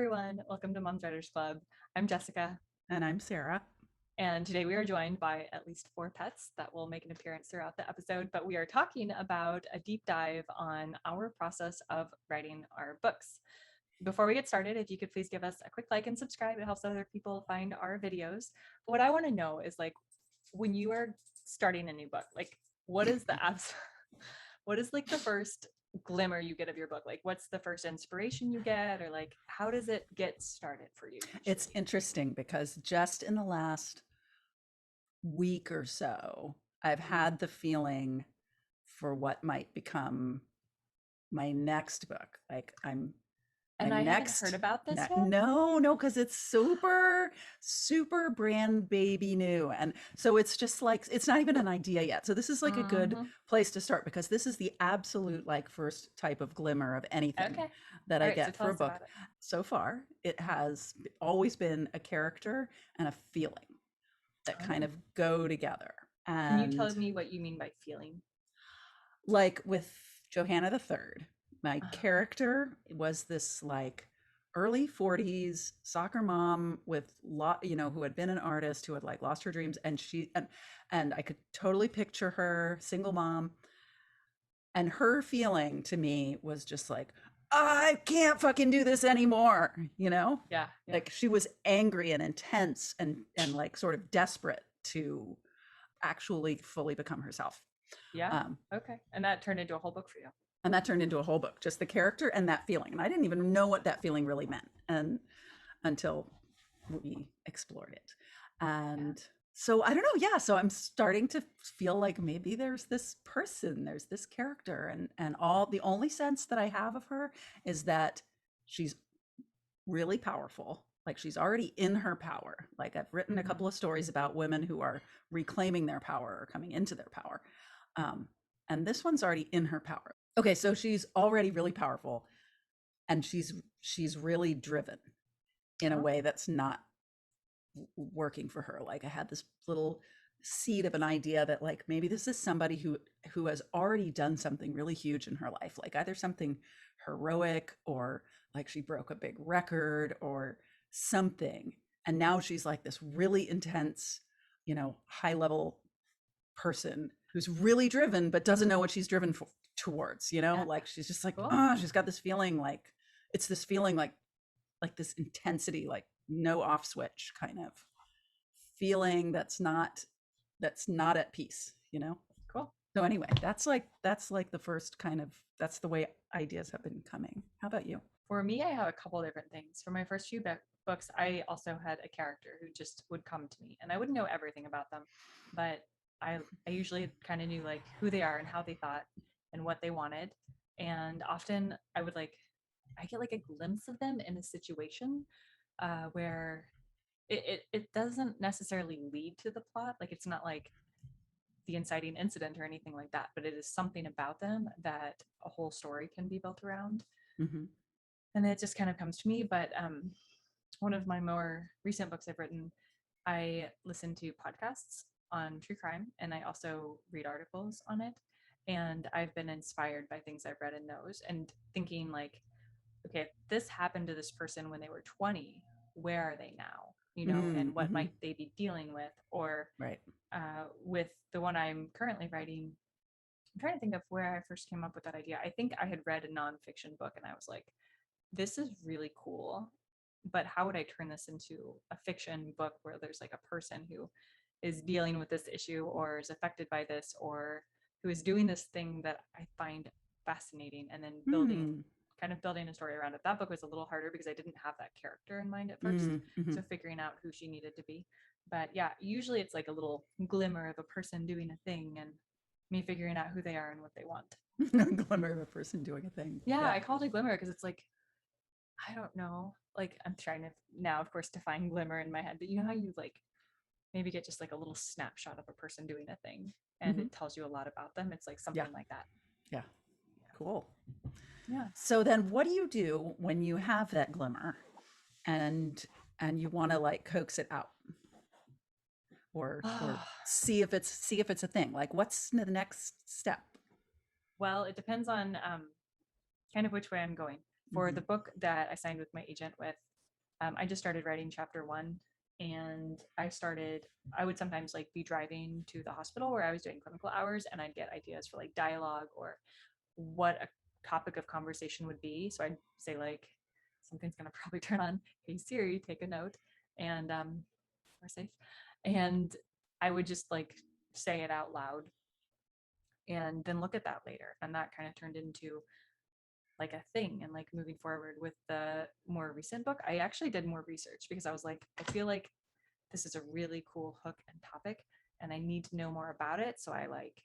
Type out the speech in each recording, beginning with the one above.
everyone. Welcome to Moms Writers Club. I'm Jessica, And I'm Sarah. and today we are joined by at least 4 pets that will make an appearance throughout the episode. But we are talking about a deep dive on our process of writing our books. Before we get started, if you could please give us a quick like and subscribe, it helps other people find our videos. But what I want to know is like when you are starting a new book, like what is the what is like the first glimmer you get of your book? Like what's the first inspiration you get, or like how does it get started for you It's usually? interesting because just in the last week or so, I've had the feeling for what might become my next book. Like my And I haven't heard next about this yet. no, because it's super brand baby new. And so it's just like it's not even an idea yet. So this is like a good Hmm. place to start because this is the absolute like first type of glimmer of anything Okay. that All I right. So get tell for a us book. about it. So far, it has always been a character and a feeling that kind Oh. of go together. Can you tell And me what you mean by feeling? like with Johanna the Third, my Uh, character was this like early 40s soccer mom with who had been an artist who had like lost her dreams, and and I could totally picture her single mom, and her feeling to me was just like, I can't fucking do this anymore, yeah. Yeah. like she was angry and intense and like sort of desperate to actually fully become herself. Yeah. um, Okay. And that turned into a whole book for you. and that turned into a whole book, just the character and that feeling, and I didn't even know what that feeling really meant and until we explored it. Yeah. And so I don't know, yeah, so I'm starting to feel like maybe there's this person, there's this character, and all the only sense that I have of her is that she's really powerful. Like she's already in her power. Like I've written a couple Hmm. of stories about women who are reclaiming their power or coming into their power. Um, and this one's already in her power. Okay, so she's already really powerful, and she's really driven in a way Okay. that's not working for her. Like I had this little seed of an idea that like maybe this is somebody who has already done something really huge in her life, like either something heroic or like she broke a big record or something, and now she's like this really intense, high level person who's really driven but doesn't know what she's driven towards, Yeah. like she's just like, Cool. ah, she's got this feeling like it's this feeling like this intensity, like no off switch kind of feeling that's not at peace. Cool. So anyway, that's like the first kind of, that's the way ideas have been coming. How about you? For me, I have a couple different things. For my first few books, I also had a character who just would come to me, and I wouldn't know everything about them, but I usually kind of knew like who they are and how they thought and what they wanted. And often I get like a glimpse of them in a situation where it doesn't necessarily lead to the plot. Like it's not like the inciting incident or anything like that, but it is something about them that a whole story can be built around. Hmm. And it just kind of comes to me. But one of my more recent books I've written, I listen to podcasts on true crime, and I also read articles on it. And I've been inspired by things I've read in those and thinking like, okay, if this happened to this person when they were 20, where are they now? And what Mm-hmm. might they be dealing with? Or Right. with the one I'm currently writing, I'm trying to think of where I first came up with that idea. I think I had read a nonfiction book and I was like, this is really cool, but how would I turn this into a fiction book where there's like a person who is dealing with this issue or is affected by this or who is doing this thing that I find fascinating, and then Mm-hmm. kind of building a story around it. That book was a little harder because I didn't have that character in mind at first. Mm-hmm. So figuring out who she needed to be. But yeah, usually it's like a little glimmer of a person doing a thing and me figuring out who they are and what they want. Glimmer of a person doing a thing. Yeah, Yeah. I called it glimmer because it's like, I don't know. Like I'm trying to now, of course, define glimmer in my head, but you know how you like maybe get just like a little snapshot of a person doing a thing and Hmm. it tells you a lot about them. It's like Yeah. something like that. Yeah. Cool. Yeah. So then what do you do when you have that glimmer and you want to like coax it out, or Yeah. see if it's a thing? Like what's the next step? Well, it depends on kind of which way I'm going. For Mm-hmm. the book that I signed with my agent with, I just started writing chapter one, and I would sometimes like be driving to the hospital where I was doing clinical hours, and I'd get ideas for like dialogue or what a topic of conversation would be. So I'd say like, something's gonna probably turn on, "Hey Siri, take a note," and we're safe. And I would just like say it out loud and then look at that later. And that kind of turned into like a thing. And like moving forward with the more recent book, I actually did more research because I was like, I feel like this is a really cool hook and topic and I need to know more about it. So I like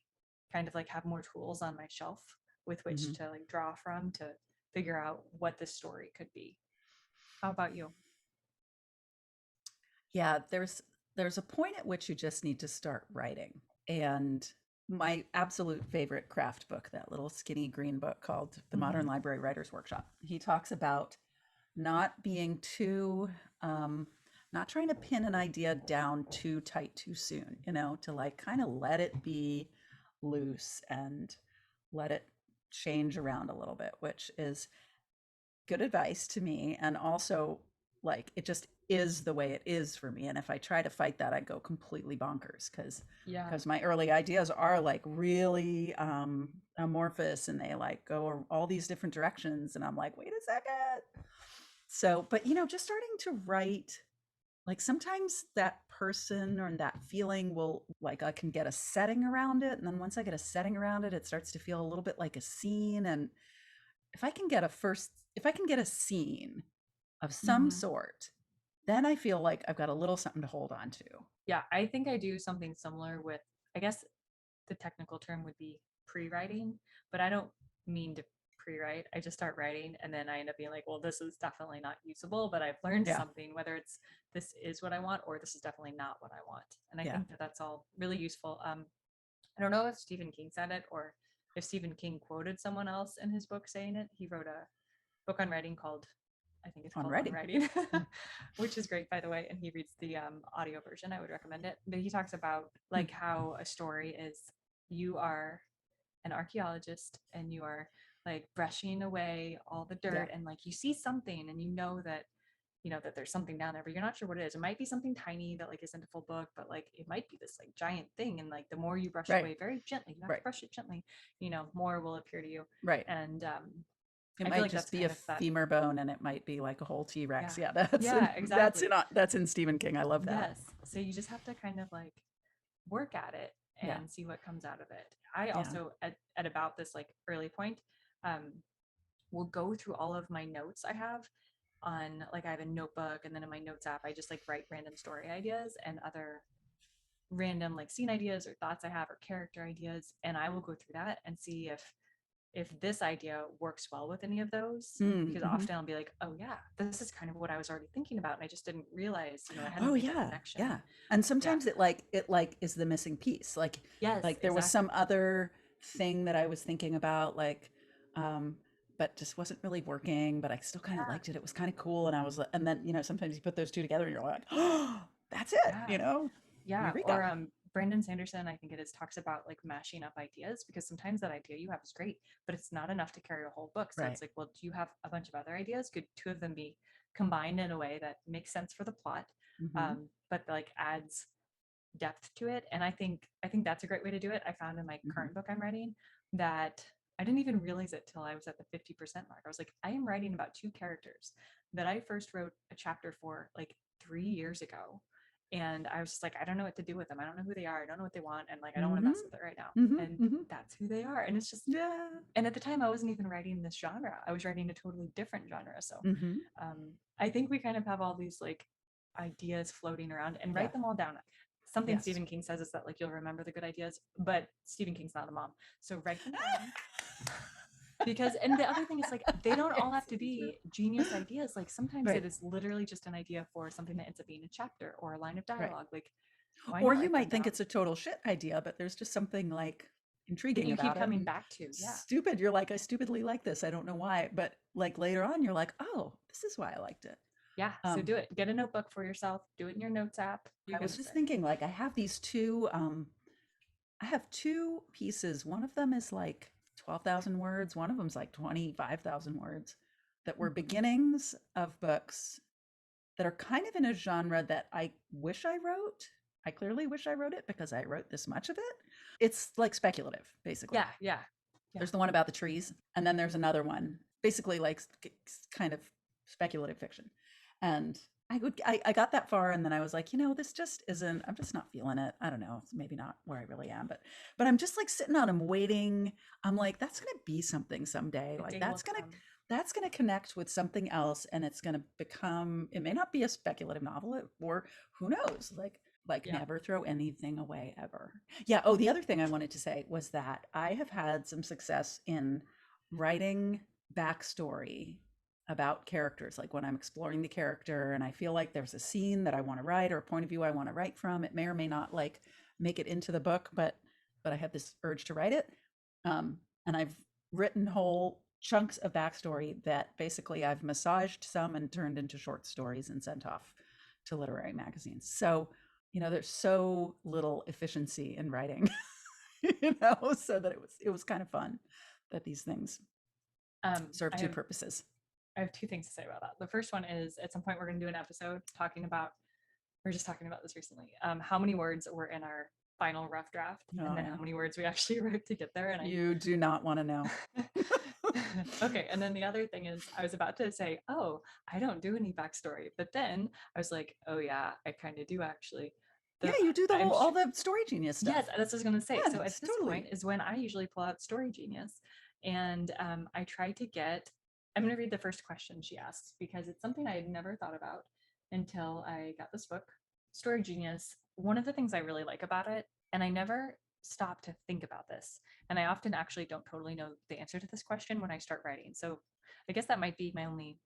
kind of like have more tools on my shelf with which Mm-hmm. to like draw from to figure out what this story could be. How about you? Yeah, there's a point at which you just need to start writing. And my absolute favorite craft book, that little skinny green book called The Modern Mm-hmm. Library Writers Workshop, he talks about not being too not trying to pin an idea down too tight too soon, to like kind of let it be loose and let it change around a little bit, which is good advice to me. And also, like, it just is the way it is for me. And if I try to fight that, I go completely bonkers Yeah. because my early ideas are like really amorphous and they like go all these different directions. And I'm like, wait a second. So, but just starting to write, like sometimes that person or that feeling will, like, I can get a setting around it. And then once I get a setting around it, it starts to feel a little bit like a scene. And if I can get a scene of some Mm-hmm. sort, then I feel like I've got a little something to hold on to. Yeah, I think I do something similar with, I guess the technical term would be pre-writing, but I don't mean to pre-write. I just start writing and then I end up being like, well, this is definitely not usable, but I've learned Yeah. something, whether it's this is what I want or this is definitely not what I want. And I Yeah. think that that's all really useful. I don't know if Stephen King said it or if Stephen King quoted someone else in his book saying it. He wrote a book on writing called, I think it's On called On writing. Writing, Mm. which is great, by the way. And he reads the audio version. I would recommend it. But he talks about Hmm. like how a story is, you are an archaeologist and you are like brushing away all the Yeah. dirt and like you see something and you know that there's something down there, but you're not sure what it is. It might be something tiny that like isn't a full book, but like it might be this like giant thing. And like the more you brush it Right. away very gently, you have to Right. brush it gently, more will appear to you. Right. And It I feel might like just that's be a kind of that. femur bone and it might be like a whole T-Rex. Yeah. Yeah, Yeah, exactly. that's in Stephen King. I love that. Yes. So you just have to kind of like work at it Yeah. and see what comes out of it. I Yeah. also at about this like early point, um, will go through all of my notes I have on, like, I have a notebook, and then in my notes app I just like write random story ideas and other random like scene ideas or thoughts I have or character ideas, and I will go through that and see if this idea works well with any of those, because Mm-hmm. often I'll be like, oh yeah, this is kind of what I was already thinking about and I just didn't realize, I hadn't Oh made that yeah, connection. yeah. And Yeah. sometimes it like is the missing piece. Yes, Like there was some exactly. other thing that I was thinking about, like, um, but just wasn't really working. But I still kind of Yeah. liked it. It was kind of cool, and I was, and then sometimes you put those two together, and you're like, oh, that's it. Yeah. Yeah. Eureka. Or Brandon Sanderson, I think it is, talks about like mashing up ideas, because sometimes that idea you have is great, but it's not enough to carry a whole book. So Right. it's like, well, do you have a bunch of other ideas? Could two of them be combined in a way that makes sense for the plot, Mm-hmm. but like adds depth to it? And I think that's a great way to do it. I found in my Mm-hmm. current book I'm writing that I didn't even realize it till I was at the 50% mark. I was like, I am writing about two characters that I first wrote a chapter for like 3 years ago. And I was just like, I don't know what to do with them. I don't know who they are. I don't know what they want. And like, I don't want to Mm-hmm. mess with it right now. Mm-hmm. And Mm-hmm. that's who they are. And it's just, Yeah. and at the time I wasn't even writing this genre. I was writing a totally different genre. So Mm-hmm. I think we kind of have all these like ideas floating around, and Yeah. write them all down. Something Yes. Stephen King says is that like you'll remember the good ideas, but Stephen King's not a mom. So write them down. Because, and the other thing is like, they don't all have It's to true. be genius ideas. Like sometimes Right. it is literally just an idea for something that ends up being a chapter or a line of Right. dialogue. Like, why Or not you write them might think down? it's a total shit idea, but there's just something like That intriguing you keep about it coming and back to. Yeah. stupid. You're like, I stupidly like this. I don't know why. But like later on, you're like, oh, this is why I liked it. Yeah. So Um, do it. Get a notebook for yourself. Do it in your notes app. You're I was gonna just say, thinking, like, I have these two, I have two pieces. One of them is like 12,000 words, one of them's like 25,000 words. that were Mhm. beginnings of books that are kind of in a genre that I wish I wrote. I clearly wish I wrote it because I wrote this much of it. It's like speculative, basically. Yeah, yeah, yeah. There's the one about the trees, and then there's another one, basically like kind of speculative fiction. And I got that far, and then I was like, this just isn't. I'm just not feeling it. I don't know. It's maybe not where I really am, but I'm just like sitting on. I'm waiting. I'm like, that's gonna be something someday. The Like day will come. that's gonna connect with something else, and it's gonna become. It may not be a speculative novel, or who knows? Like Yeah. never throw anything away ever. Yeah. Oh, the other thing I wanted to say was that I have had some success in writing backstory about characters. Like when I'm exploring the character and I feel like there's a scene that I want to write or a point of view I want to write from, it may or may not like make it into the book, but I have this urge to write it. And I've written whole chunks of backstory that basically I've massaged some and turned into short stories and sent off to literary magazines. So, there's so little efficiency in writing, so that it was kind of fun that these things serve I two have purposes. I have two things to say about that. The first one is at some point we're going to do an episode talking about, we are just talking about this recently, how many words were in our final rough draft and Oh then yeah. how many words we actually wrote to get there. And You do not want to know. I, okay. And then the other thing is I was about to say, oh, I don't do any backstory. But then I was like, oh yeah, I kind of do actually. Yeah, The, you do the I'm whole all sure, the story genius yes, stuff. that's what I was going to say. Yeah, So at it's this point totally. is when I usually pull out Story Genius and I try to get, I'm going to read the first question she asks because it's something I had never thought about until I got this book, Story Genius. One of the things I really like about it, and I never stop to think about this, and I often actually don't totally know the answer to this question when I start writing. So I guess that might be my only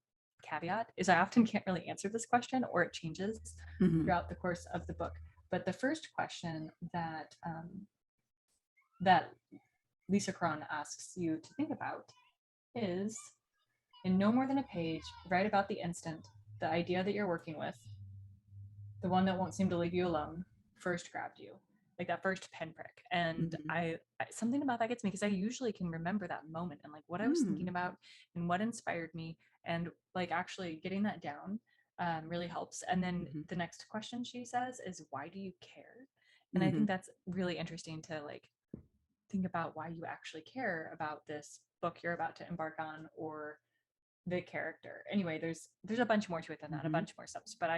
caveat is I often can't really answer this question or it changes Hmm. throughout the course of the book. But the first question that Lisa Cron asks you to think about is, in no more than a page, write about the instant the idea that you're working with, the one that won't seem to leave you alone, first grabbed you, like that first pinprick. And Hmm. something about that gets me because I usually can remember that moment and like what I was thinking Mm. about and what inspired me, and like actually getting that down really helps. And then Hmm. the next question she says is, why do you care? And I Hmm. think that's really interesting to like think about why you actually care about this book you're about to embark on or the character. Anyway, there's a bunch more to it than that, a Hmm. bunch more steps, but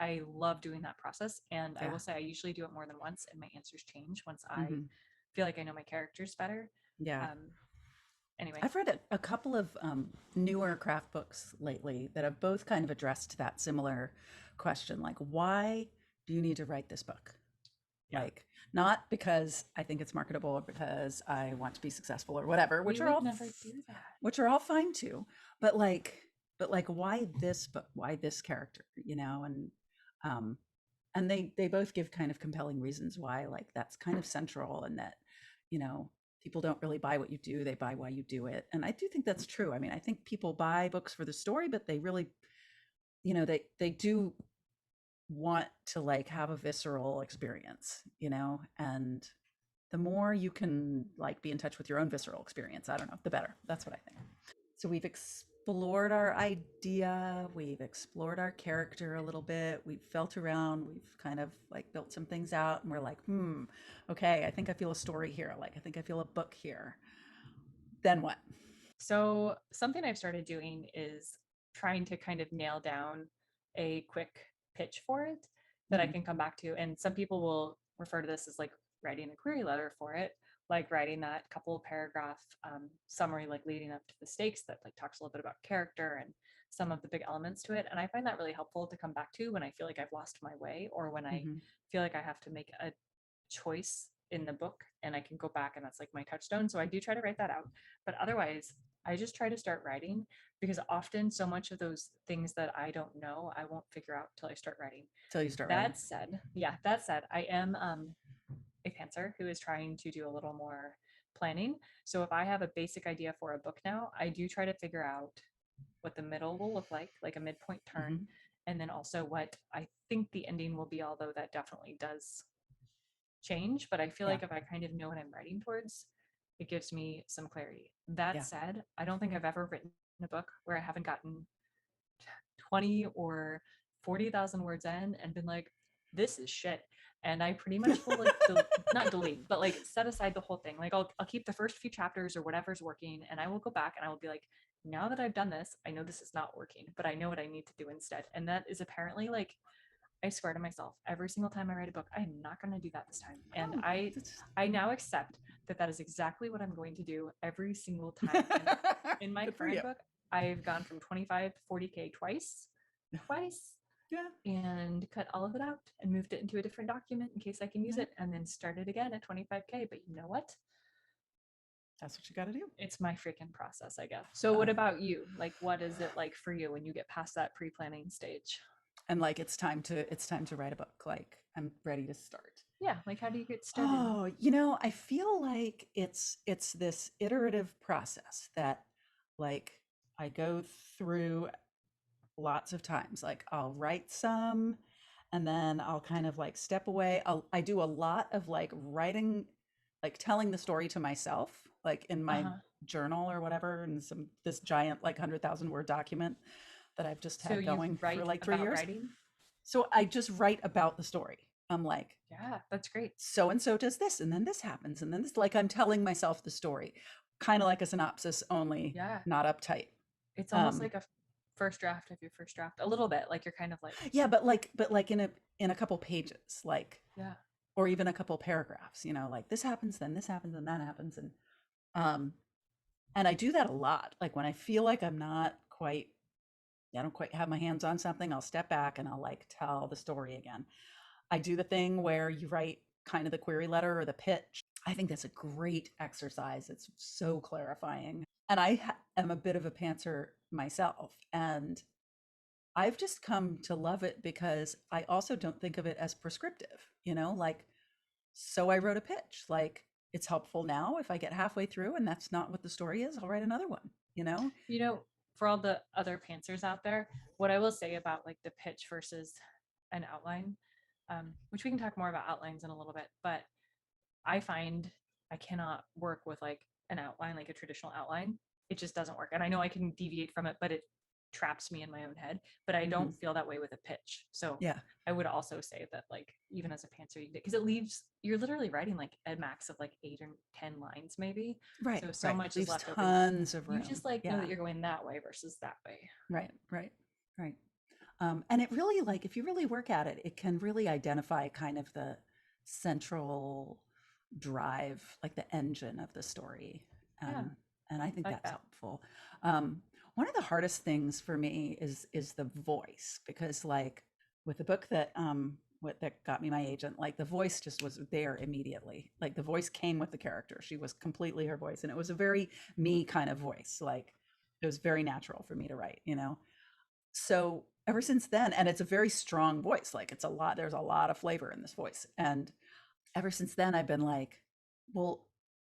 I love doing that process, and I Yeah. will say I usually do it more than once and my answers change once I Hmm. feel like I know my characters better. Yeah. um anyway. I've read a couple of newer craft books lately that have both kind of addressed that similar question, like why do you need to write this book? Yeah, Like not because I think it's marketable or because I want to be successful or whatever, we would never do that. which are all fine too, but like why this book? Why this character? Um and they both give kind of compelling reasons why like that's kind of central, and that you know people don't really buy what you do, they buy why you do it. And I do think that's true. I mean, I think people buy books for the story, but they really they do want to like have a visceral experience, and the more you can like be in touch with your own visceral experience, I don't know, the better. That's what I think. So we've explored our idea, we've explored our character a little bit, we've felt around, we've kind of like built some things out, and we're like, okay, I think I feel a story here. Like, I think I feel a book here. Then what? So something I've started doing is trying to kind of nail down a quick pitch for it that I Mm-hmm. can come back to. And some people will refer to this as like writing a query letter for it, like writing that couple of paragraph summary, like leading up to the stakes that like talks a little bit about character and some of the big elements to it. And I find that really helpful to come back to when I feel like I've lost my way or when I Mm-hmm. feel like I have to make a choice in the book and I can go back and that's like my touchstone. So I do try to write that out. But otherwise, I just try to start writing because often so much of those things that I don't know, I won't figure out till I start writing. Till you start writing. That said, yeah, that said, I am a pantser who is trying to do a little more planning. So if I have a basic idea for a book now, I do try to figure out what the middle will look like a midpoint turn, Mm-hmm. and then also what I think the ending will be, although that definitely does change. But I feel Yeah. like if I kind of know what I'm writing towards, it gives me some clarity. That Yeah. said, I don't think I've ever written in a book where I haven't gotten 20 or 40,000 words in and been like, this is shit. And I pretty much will like not delete, but like set aside the whole thing. Like I'll keep the first few chapters or whatever's working, and I will go back and I will be like, now that I've done this, I know this is not working, but I know what I need to do instead. And that is apparently like, I swear to myself, every single time I write a book, I am not going to do that this time. And Oh, I now accept that that is exactly what I'm going to do every single time. And in my good for you. current book, I've gone from 25 to 40K twice, Yeah, and cut all of it out and moved it into a different document in case I can use yeah, it, and then started again at 25K. But you know what? that's what you got to do. It's my freaking process, I guess. So what about you? Like, what is it like for you when you get past that pre-planning stage? And like it's time to write a book. Like I'm ready to start. Yeah, like how do you get started? Oh, I feel like it's this iterative process that like I go through lots of times. Like I'll write some and then I'll kind of like step away. I do a lot of like writing, like telling the story to myself, like in my Uh-huh. journal or whatever, and this giant like 100,000 word document that I've just So had you going for write like 3 about years. writing? So I just write about the story. I'm like, Yeah, that's great. so and so does this, and then this happens, and then this. Like I'm telling myself the story, kind of like a synopsis, only Yeah. not uptight. It's almost Um, like a first draft of your first draft. A little bit. Like you're kind of like, yeah, but like in a couple pages, like yeah. or even a couple paragraphs. Like this happens, then this happens, and that happens, um, and I do that a lot. Like when I feel like I don't quite have my hands on something, I'll step back and I'll like tell the story again. I do the thing where you write kind of the query letter or the pitch. I think that's a great exercise. It's so clarifying. And am a bit of a pantser myself. And I've just come to love it because I also don't think of it as prescriptive, like, so I wrote a pitch. Like, it's helpful now. If I get halfway through and that's not what the story is, I'll write another one. You know, for all the other pantsers out there, what I will say about like the pitch versus an outline, which we can talk more about outlines in a little bit, but I find I cannot work with like an outline, like a traditional outline. It just doesn't work. And I know I can deviate from it, but it traps me in my own head. But I Hmm. don't feel that way with a pitch. So Yeah. I would also say that like even as a pantser, because it leaves you're literally writing like a max of like 8 or 10 lines maybe. Right. So Right. much is Leaves left open. tons of You room. just like know Yeah. that you're going that way versus that way. Right. Right. Right. And it really, like, if you really work at it, it can really identify kind of the central drive, like the engine of the story. Yeah, And I think like that's that. helpful. One of the hardest things for me is the voice, because like with the book that got me my agent, like the voice just was there immediately. Like the voice came with the character. She was completely her voice, and it was a very me kind of voice. Like it was very natural for me to write. So ever since then, and it's a very strong voice, like there's a lot of flavor in this voice. And ever since then I've been like, well,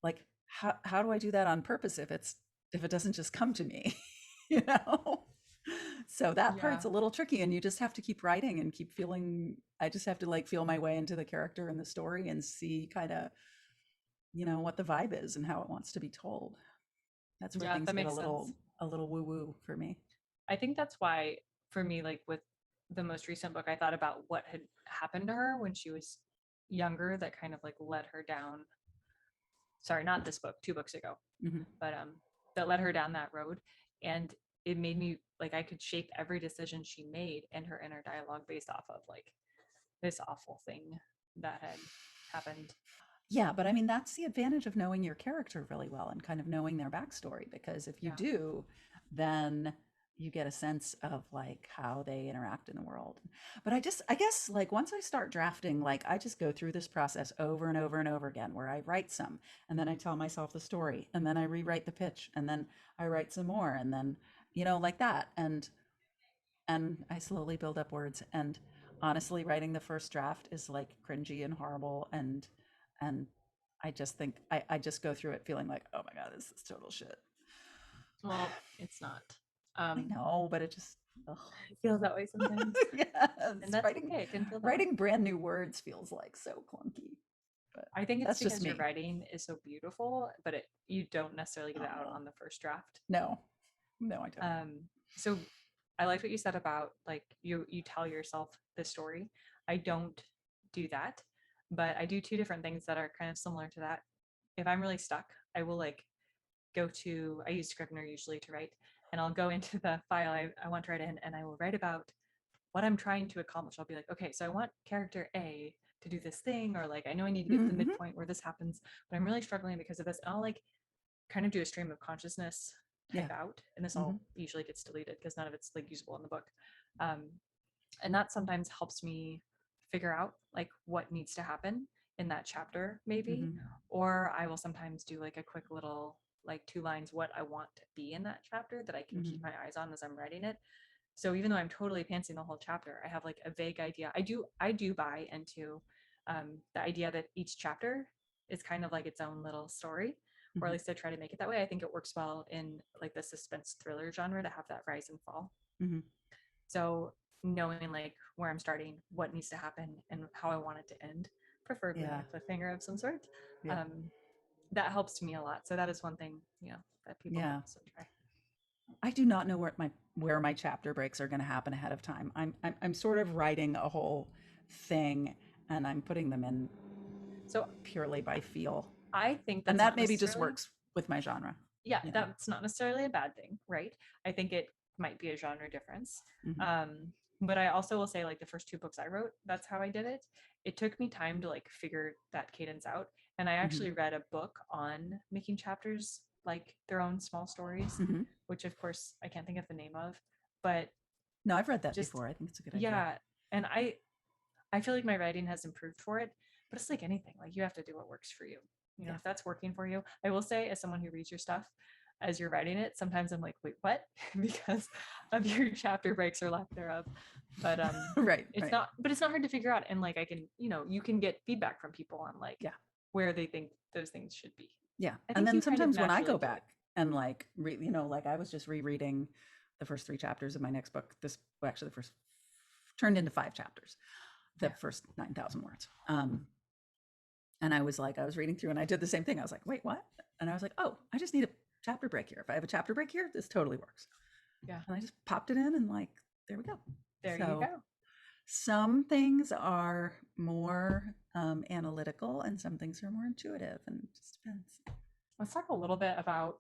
like how do I do that on purpose if it doesn't just come to me? you know so that Yeah. part's a little tricky, and you just have to keep writing and keep feeling. I just have to like feel my way into the character and the story and see kind of what the vibe is and how it wants to be told. That's where Yeah, things that get a makes sense. little a little woo woo for me. I think that's why, for me, like with the most recent book, I thought about what had happened to her when she was younger that kind of like led her down. Sorry, not this book, 2 books ago, Hmm. but that led her down that road. And it made me like I could shape every decision she made and her inner dialogue based off of like this awful thing that had happened. Yeah, but I mean, that's the advantage of knowing your character really well and kind of knowing their backstory, because if you Yeah. do, then you get a sense of like how they interact in the world. But I guess like once I start drafting, like I just go through this process over and over and over again where I write some and then I tell myself the story and then I rewrite the pitch and then I write some more and then, like that. And I slowly build up words. And honestly, writing the first draft is like cringy and horrible. And I just think I just go through it feeling like, oh my God, this is total shit. Well, it's not. I Um, know, but it just, ugh. it feels that way sometimes. And Yes, that's writing okay. It can feel that way. writing brand new words feels like so clunky. But I think it's that's just because your me. writing is so beautiful, but you don't necessarily get it out on the first draft. No, No, I don't. So I liked what you said about like you tell yourself the story. I don't do that, but I do two different things that are kind of similar to that. If I'm really stuck, I will like I use Scrivener usually to write, and I'll go into the file I want to write in, and I will write about what I'm trying to accomplish. I'll be like, okay, so I want character A to do this thing, or like I know I need to get to the Mm-hmm. midpoint where this happens, but I'm really struggling because of this. And I'll like kind of do a stream of consciousness Yeah. type out, and this Mm-hmm. all usually gets deleted because none of it's like usable in the book. Um, and that sometimes helps me figure out like what needs to happen in that chapter maybe, Mm-hmm. or I will sometimes do like a quick little like 2 lines what I want to be in that chapter that I can keep Mm-hmm. my eyes on as I'm writing it. So even though I'm totally pantsing the whole chapter, I have like a vague idea. I do buy into the idea that each chapter is kind of like its own little story, or at Mm-hmm. least I try to make it that way. I think it works well in like the suspense thriller genre to have that rise and fall. Mm-hmm. So knowing like where I'm starting, what needs to happen, and how I want it to end, preferably in Yeah. a cliffhanger of some sort, Yeah. um, that helps me a lot. So that is one thing, that people can Yeah. also try. I do not know where my chapter breaks are going to happen ahead of time. I'm sort of writing a whole thing, and I'm putting them in So purely by feel, I think and that's that not maybe just necessarily works with my genre. yeah, You know. that's not necessarily a bad thing, right? I think it might be a genre difference. Mm-hmm. Um, but I also will say, like, the first two books I wrote, that's how I did it. It took me time to like figure that cadence out. And I Mm-hmm. actually read a book on making chapters like their own small stories, Mm-hmm. which of course I can't think of the name of, but No, I've read that just before. I think it's a good idea. yeah. And I feel like my writing has improved for it, but it's like anything. Like you have to do what works for you. Yeah. If that's working for you. I will say, as someone who reads your stuff as you're writing it, sometimes I'm like, wait, what? Because of your chapter breaks or lack thereof. But Right. it's Right. not. But it's not hard to figure out. And like I can, you can get feedback from people on like Yeah. where they think those things should be. Yeah. I And think then you kind of sometimes when I naturally go do it. back and like like I was just rereading the first 3 chapters of my next book. Well, actually, the first turned into 5 chapters. The Yeah. first 9,000 words. And I was like, I was reading through, and I did the same thing. I was like, wait, what? And I was like, oh, I just need a chapter break here. If I have a chapter break here, this totally works. Yeah. And I just popped it in, and like, there we go. There you So go. some things are more analytical, and some things are more intuitive, and it just depends. Let's talk a little bit about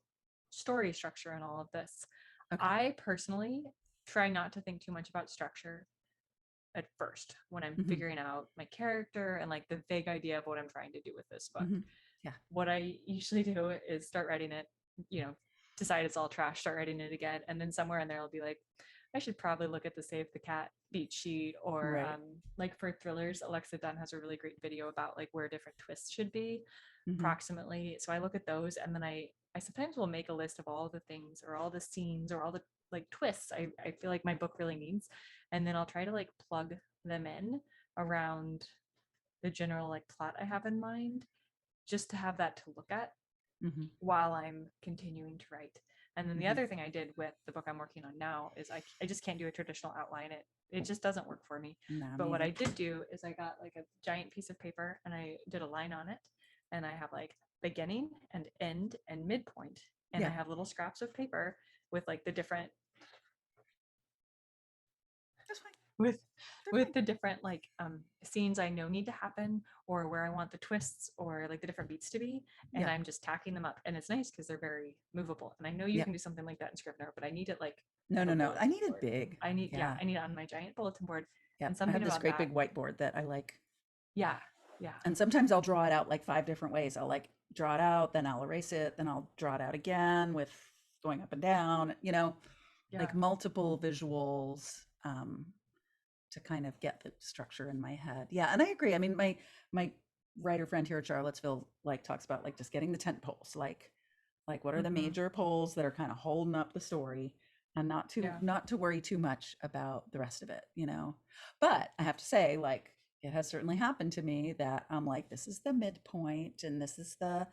story structure and all of this. Okay. I personally try not to think too much about structure at first when I'm Mm-hmm. figuring out my character and like the vague idea of what I'm trying to do with this book. Mm-hmm. Yeah. What I usually do is start writing it, decide it's all trash, start writing it again, and then somewhere in there I'll be like, I should probably look at the Save the Cat beat sheet, or Right. like for thrillers, Alexa Dunn has a really great video about like where different twists should be Mm-hmm. approximately. So I look at those, and then I sometimes will make a list of all the things or all the scenes or all the like twists I feel like my book really needs, and then I'll try to like plug them in around the general like plot I have in mind, just to have that to look at Mm-hmm. while I'm continuing to write. And then the Mm-hmm. other thing I did with the book I'm working on now is I just can't do a traditional outline. It just doesn't work for me. Nah, But me what either. I did do is I got like a giant piece of paper and I did a line on it, and I have like beginning and end and midpoint, and I Yeah. have little scraps of paper with like the different That's fine. with They're with fine. the different like scenes I know need to happen, or where I want the twists or like the different beats to be, and Yeah. I'm just tacking them up, and it's nice because they're very movable. And I know you Yeah. can do something like that in Scrivener, but I need it like No, on a no, no. I bulletin need it board. big. Yeah. I need it on my giant bulletin board, Yeah. and I something have this about great that. big whiteboard that I like. Yeah, yeah, And sometimes I'll draw it out like 5 different ways. I'll like draw it out, then I'll erase it, then I'll draw it out again with going up and down, yeah, like multiple visuals to kind of get the structure in my head. Yeah, and I agree. I mean, my writer friend here at Charlottesville like talks about like just getting the tent poles, like what are the hmm major poles that are kind of holding up the story, and yeah, not to worry too much about the rest of it. But I have to say, like, it has certainly happened to me that I'm like, this is the midpoint and this is the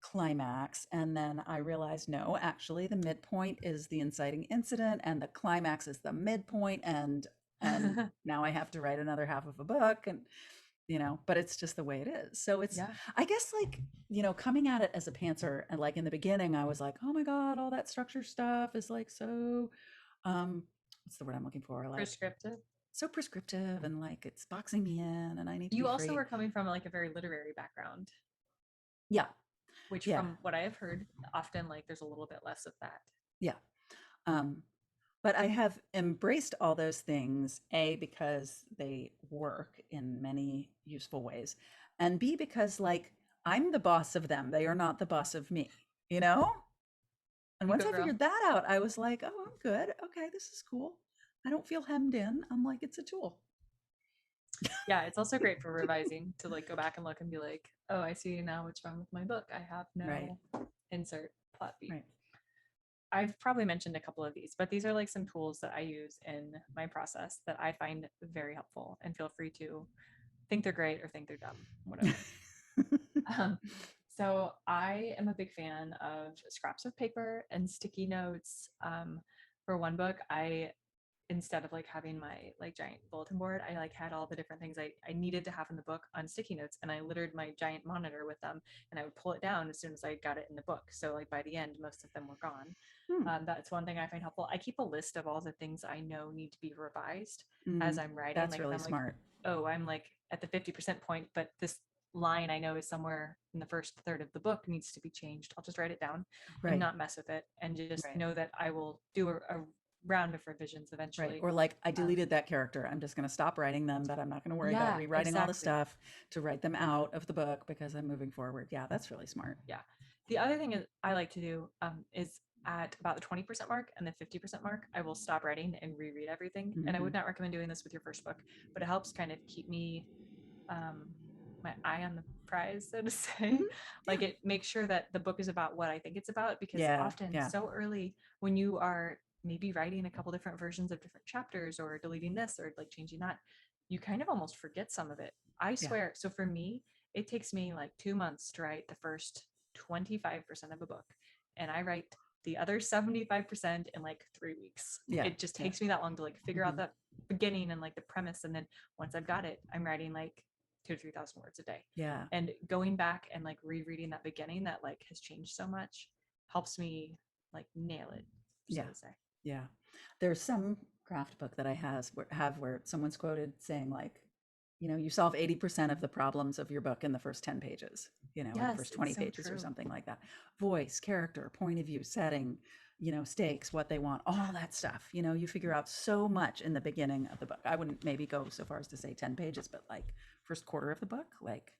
climax, and then I realized, no, actually the midpoint is the inciting incident and the climax is the midpoint, and now I have to write another half of a book. And but it's just the way it is. So it's, Yeah. I guess, like, coming at it as a pantser, and like in the beginning, I was like, oh my God, all that structure stuff is like so, what's the word I'm looking for? Like, Prescriptive. so prescriptive, and like it's boxing me in, and I need to be You also free. were coming from like a very literary background, Yeah. which Yeah. from what I have heard, often like there's a little bit less of that. Yeah. Um, but I have embraced all those things, A, because they work in many useful ways, and B, because like I'm the boss of them. They are not the boss of me, you know? And You once go, I girl. figured that out, I was like, oh, I'm good. Okay, this is cool. I don't feel hemmed in. I'm like, it's a tool. Yeah, it's also great for revising to like go back and look and be like, oh, I see now what's wrong with my book. I have Right. no insert plot beat. Right. I've probably mentioned a couple of these, but these are like some tools that I use in my process that I find very helpful, and feel free to think they're great or think they're dumb, whatever. Um, so I am a big fan of scraps of paper and sticky notes. For one book, I, instead of like having my like giant bulletin board, I like had all the different things I needed to have in the book on sticky notes, and I littered my giant monitor with them, and I would pull it down as soon as I got it in the book. So like by the end, most of them were gone. Hmm. That's one thing I find helpful. I keep a list of all the things I know need to be revised as Mm, I'm writing. that's Like if really I'm like, smart. oh, I'm like at the 50% point, but this line I know is somewhere in the first third of the book needs to be changed. I'll just write it down and Right. not mess with it, and just Right. know that I will do a round of revisions Right. eventually. Or like, I Um, deleted that character. I'm just going to stop writing them, but I'm not going to worry about yeah, rewriting all the exactly. stuff to write them out of the book because I'm moving forward. Yeah, that's really smart. Yeah. The other thing is I like to do is at about the 20% mark and the 50% mark, I will stop writing and reread everything. And I Hmm. would not recommend doing this with your first book, but it helps kind of keep me um, my eye on the prize, so to say. Hmm. Yeah. Like it makes sure that the book is about what I think it's about, because Yeah. often Yeah. so early when you are maybe writing a couple different versions of different chapters or deleting this or like changing that, you kind of almost forget some of it. I Yeah. swear. So for me, it takes me like 2 months to write the first 25% of a book, and I write the other 75% in like 3 weeks. Yeah. It just Yeah. takes me that long to like figure out Hmm. the beginning and like the premise, and then once I've got it, I'm writing like 2 to 3 thousand words a day. Yeah. And going back and like rereading that beginning that like has changed so much helps me like nail it, so Yeah. to say. Yeah. There's some craft book that I have where someone's quoted saying like, you solve 80% of the problems of your book in the first 10 pages, or the Yes, first it's 20 so pages or true. something like that. Voice, character, point of view, setting, stakes, what they want, all that stuff. You figure out so much in the beginning of the book. I wouldn't maybe go so far as to say 10 pages, but like first quarter of the book, like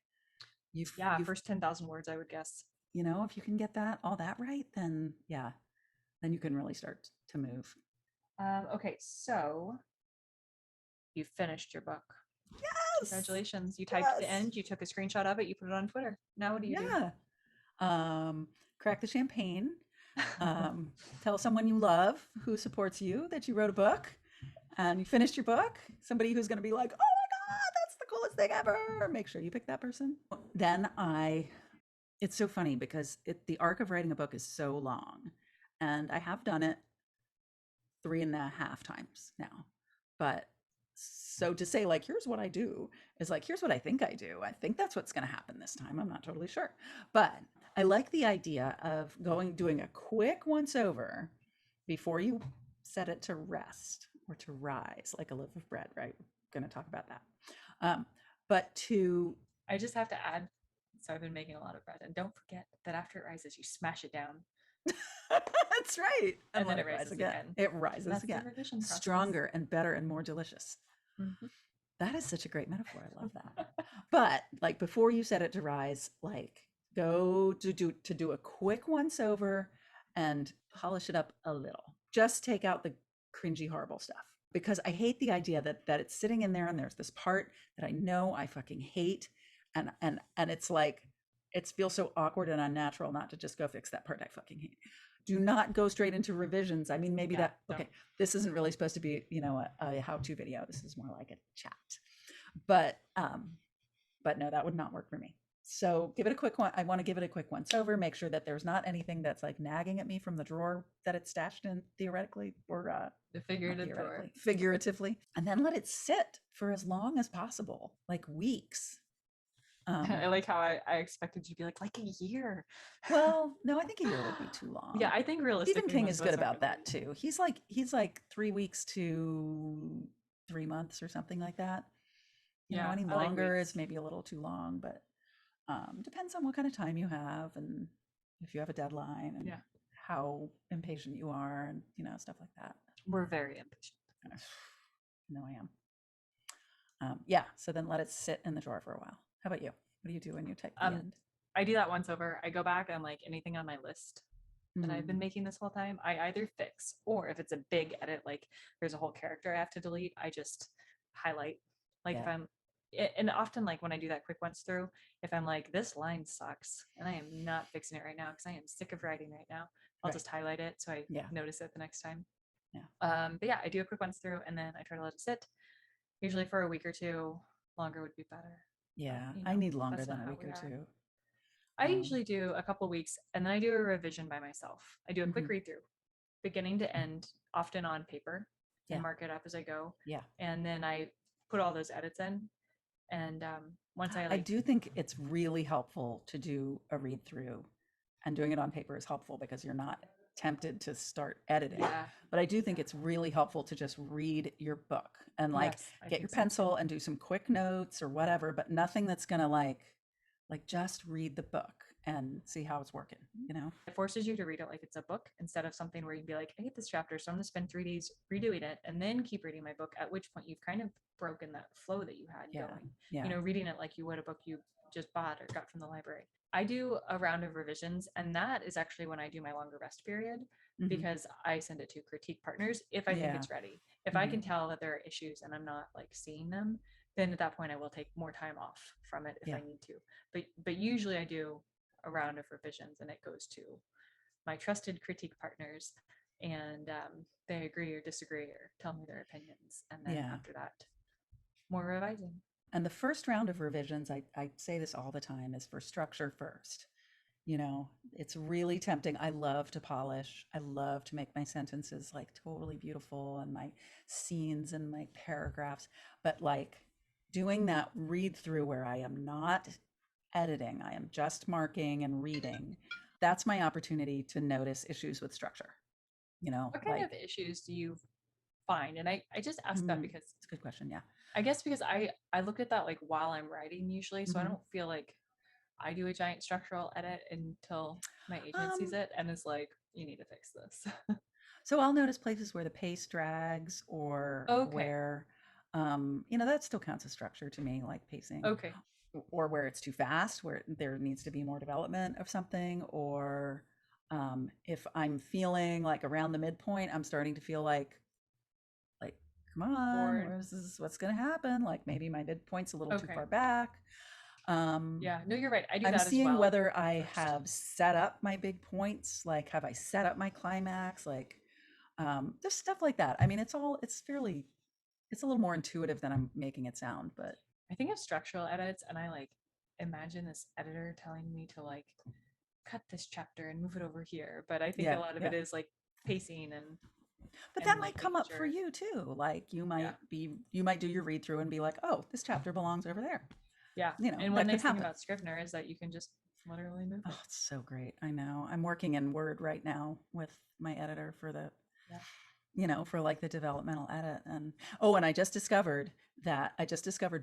Yeah, you've, first 10,000 words, I would guess. if you can get all that right, then yeah, then you can really start to move. Okay, so you finished your book. Yes. Congratulations. You typed the Yes. end, you took a screenshot of it, you put it on Twitter. Now what do you do? Yeah. Crack the champagne. Um, Tell someone you love who supports you that you wrote a book and you finished your book. Somebody who's going to be like, oh my God, that's the coolest thing ever. Make sure you pick that person. Then it's so funny because the arc of writing a book is so long. And I have done it 3.5 times now. But so to say, like, here's what I do is like, here's what I think I do. I think that's what's going to happen this time. I'm not totally sure. But I like the idea of doing a quick once over before you set it to rest or to rise, like a loaf of bread, right? We're going to talk about that. But to, I just have to add, so I've been making a lot of bread, and don't forget that after it rises, you smash it down that's right. And and then let it it rise rises again. again. It rises That's the again. revision process. Stronger and better and more delicious. Mhm. That is such a great metaphor. I love that. But like before you set it to rise, like go to do a quick once over and polish it up a little. Just take out the cringy, horrible stuff. Because I hate the idea that it's sitting in there and there's this part that I know I fucking hate. And it's like it feels so awkward and unnatural not to just go fix that part I fucking hate. Do not go straight into revisions. I mean, maybe Yeah, that, don't. okay, this isn't really supposed to be, a how-to video. This is more like a chat. But but no, that would not work for me. So give it a quick one. I want to give it a quick once over, make sure that there's not anything that's like nagging at me from the drawer that it's stashed in theoretically or The not figurative drawer. theoretically, figuratively. And then let it sit for as long as possible, like weeks. I like how I expected you to be like a year. Well, no, I think a year would be too Yeah, long. I think Stephen realistically King most is of good us aren't about gonna that read it. too. He's like 3 weeks to 3 months or something like that. Yeah, Any I like longer is weeks. maybe a little too long, but depends on what kind of time you have and if you have a deadline and Yeah, how impatient you are and stuff like that. we're very impatient. No, I am. Yeah, so then let it sit in the drawer for a while. How about you? What do you do when you take the Um, end? I do that once over. I go back and like anything on my list that I've been Mm, making this whole time, I either fix, or if it's a big edit, like there's a whole character I have to delete, I just highlight. Like if yeah, I'm, and often like when I do that quick once through, if I'm like, this line sucks and I am not fixing it right now because I am sick of writing right now, I'll right. just highlight it so I Yeah, notice it the next time. yeah, But yeah, I do a quick once through and then I try to let it sit, usually for a week or two. Longer would be better, but yeah. I need longer that's than not a how week we or are. two. I Um, usually do a couple weeks and then I do a revision by myself. I do a quick mhm, read through, beginning to end, often on paper, and yeah, mark it up as I go. yeah. And then I put all those edits in. And once I I like, do think it's really helpful to do a read through, and doing it on paper is helpful because you're not tempted to start editing. yeah, But I do think it's really helpful to just read your book and like yes, I get your think so too. pencil and do some quick notes or whatever, but nothing that's going to like just read the book and see how it's working, you know? It forces you to read it like it's a book instead of something where you'd be like, I hate this chapter, so I'm going to spend 3 days redoing it and then keep reading my book, at which point you've kind of broken that flow that you had Yeah. going. Yeah. Reading it like you would a book you just bought or got from the library. I do a round of revisions, and that is actually when I do my longer rest period Hmm. because I send it to critique partners if I think Yeah. it's ready. If I Hmm. can tell that there are issues and I'm not like seeing them, then at that point I will take more time off from it if Yeah. I need to. But usually I do a round of revisions and it goes to my trusted critique partners, and they agree or disagree or tell me their opinions, and then Yeah. after that, more revising. And the first round of revisions, I say this all the time, is for structure first. It's really tempting. I love to polish. I love to make my sentences like totally beautiful and my scenes and my paragraphs. But like doing that read through where I am not editing, I am just marking and reading, that's my opportunity to notice issues with structure. What kind of Like, issues do you find? And I just ask that because it's a good question. Yeah. I guess because I look at that like while I'm writing usually, so I Hmm. don't feel like I do a giant structural edit until my agent sees Um, it and is like, you need to fix this. So I'll notice places where the pace drags or Okay. where, that still counts as structure to me, like pacing, Okay. or where it's too fast, where there needs to be more development of something, or if I'm feeling like around the midpoint, I'm starting to feel like, come on, Bored. where's this? What's going to happen? Like maybe my midpoint's a little too Okay. far back. Um, Yeah. No, you're right. I do I'm that as seeing well whether I first. have set up my big points. Like, have I set up my climax? Like, just stuff like that. I mean, it's a little more intuitive than I'm making it sound, but I think of structural edits and I like imagine this editor telling me to like cut this chapter and move it over here. But I think a yeah, lot of yeah. it is like pacing and But that like might come making up for sure. you too. Like Yeah. you might do your read through and be like, oh, this chapter belongs over there. Yeah. And one That could nice thing happen. about Scrivener is that you can just literally move Oh, it. it's so great. I know. I'm working in Word right now with my editor for Yeah. for like the developmental edit. And oh, and I just discovered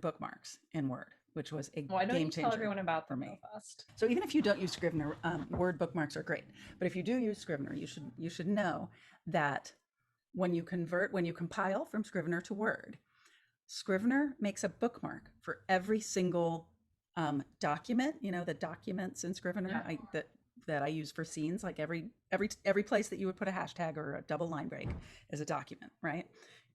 bookmarks in Word, which was a Why don't game you tell changer everyone about for them real me. fast? So even if you don't use Scrivener, Word bookmarks are great. But if you do use Scrivener, you should know that when you compile from Scrivener to Word, Scrivener makes a bookmark for every single document. The documents in Yeah. Scrivener that I use for scenes, like every place that you would put a hashtag or a double line break is a document, right?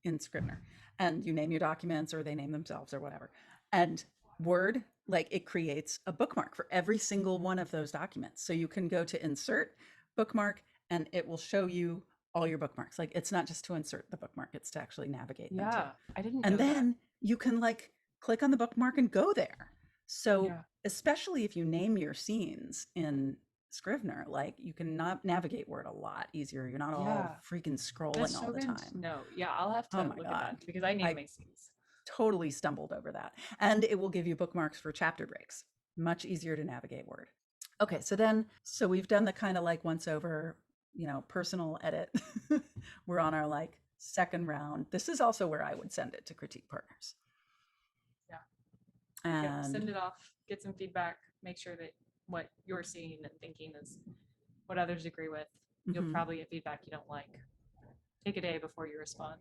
In Scrivener, and you name your documents or they name themselves or whatever. And Word, like it creates a bookmark for every single one of those documents. So you can go to insert bookmark and it will show you all your bookmarks. Like it's not just to insert the bookmark, it's to actually navigate them too. Yeah. I didn't And know that. then you can like click on the bookmark and go there. So, Yeah. especially if you name your scenes in Scrivener, like you can navigate Word a lot easier. You're not all Yeah. freaking scrolling That's all so the good to time. know. Yeah, I'll have Oh to my look at God. that because I name I my scenes. totally stumbled over that. And it will give you bookmarks for chapter breaks. Much easier to navigate Word. Okay, so we've done the kind of like once over, personal edit. We're on our like second round. This is also where I would send it to critique partners. Yeah. Yep. And Send it off, get some feedback, make sure that what you're seeing and thinking is what others agree with. You'll mhm. probably get feedback you don't like. Take a day before you respond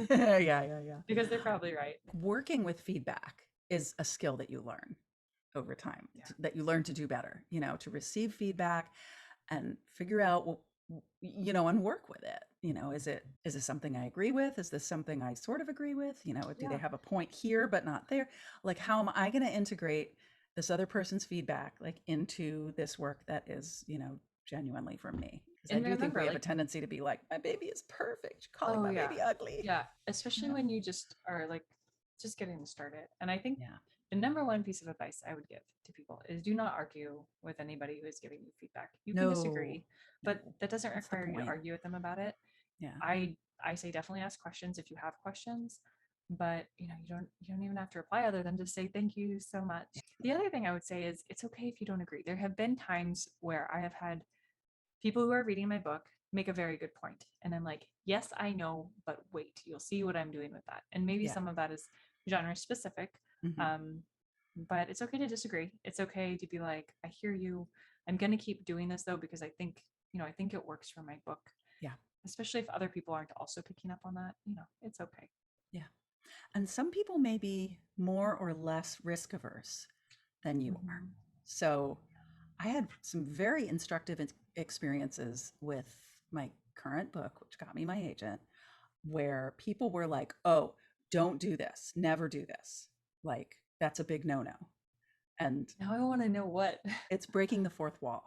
Yeah, yeah, yeah. because they're probably right. Working with feedback is a skill that you learn over time, Yeah. that you learn to do better, to receive feedback and figure out what, and work with it. Is this something I agree with? Is this something I sort of agree with? Do they Yeah. have a point here but not there? Like, how am I going to integrate this other person's feedback like into this work that is, genuinely from me? Because I And do think remember, we have a like, tendency to be like, my baby is perfect, calling oh my yeah. baby ugly. Yeah. Especially Yeah. when you just are like just getting started. And I think Yeah. the number one piece of advice I would give to people is do not argue with anybody who is giving you feedback. You can No, disagree, but no. that doesn't What's the require you to point? argue with them about it. Yeah. I say definitely ask questions if you have questions, but you don't even have to reply other than just say thank you so much. The other thing I would say is it's okay if you don't agree. There have been times where I have had people who are reading my book make a very good point, and I'm like, yes, I know, but wait, you'll see what I'm doing with that. And maybe Yeah. some of that is genre specific, Hmm. um, but it's okay to disagree. It's okay to be like, I hear you. I'm gonna keep doing this though because I think it works for my book, Yeah. especially if other people aren't also picking up on that. It's okay. Yeah. And some people may be more or less risk averse than you are. Mhm. So I had some very instructive experiences with my current book, which got me my agent, where people were like, oh, don't do this, never do this. Like, that's a big no no. And Now I want to know what. it's breaking the fourth wall,